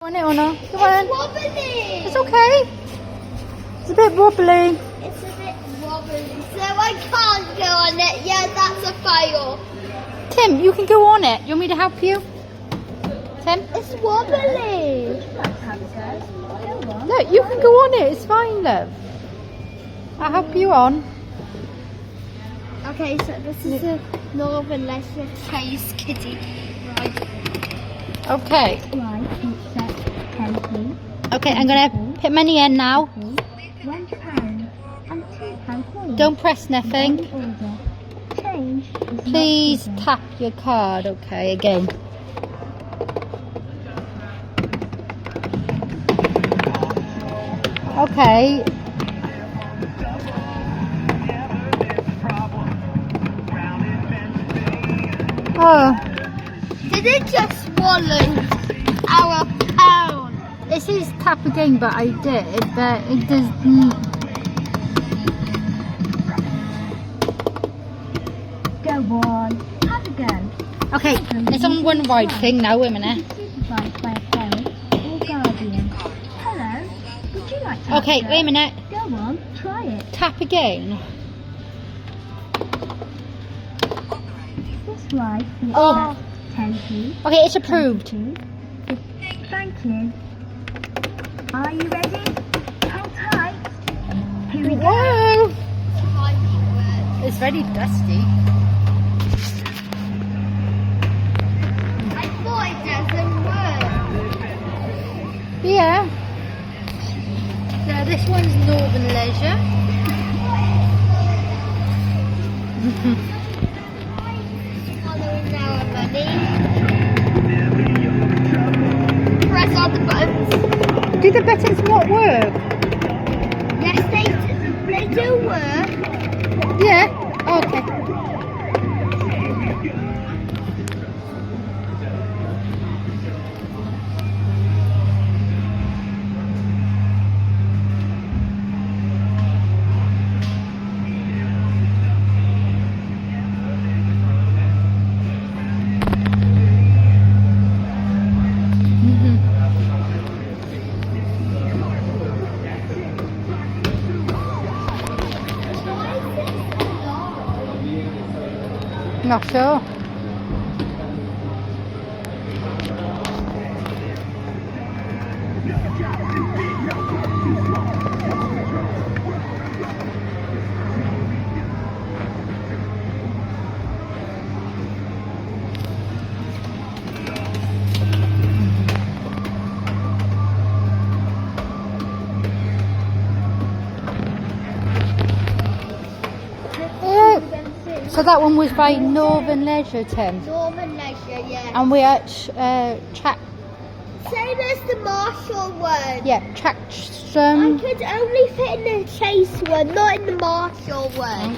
On it or not? Come on. It's wobbly. It's okay. It's a bit wobbly. It's a bit wobbly, so I can't go on it. Yeah, that's a fail. Tim, you can go on it. You want me to help you? Tim? It's wobbly. Look, you can go on it. It's fine, love. I'll help you on. Okay, so this is a Northern Leisure Chase kiddie. Right. Okay. Right, set 10 please. Okay, I'm going to put money in now. £1 and £2 coins. Don't press nothing. Order. Change is not Please given. tap your card. Okay, again. Okay. Oh, Did it just swallow our pound? this is tap again, but I did, but it doesn't. Go on, have a go. Okay, it's on one wide thing now. Wait a minute. Supervised by a parent or guardian. Hello, would you like to have Okay, a go? wait a minute. Go on, try it. Tap again. This ride is Oh. 10 please. Okay, it's approved. Thank you. Are you ready? Hold tight. Here we go. Whoa! It's very dusty. I thought it doesn't work. Yeah. So this one's Northern Leisure. Following our money. Press on the buttons. Do the buttons not work? Yes, they do work. Yeah. Okay. Not sure. So that one was by Northern Leisure, Tim. Northern Leisure, yeah. And we're at track, Same as the Marshall one. yeah, I Trackstrom. could only fit in the Chase one, not in the Marshall one.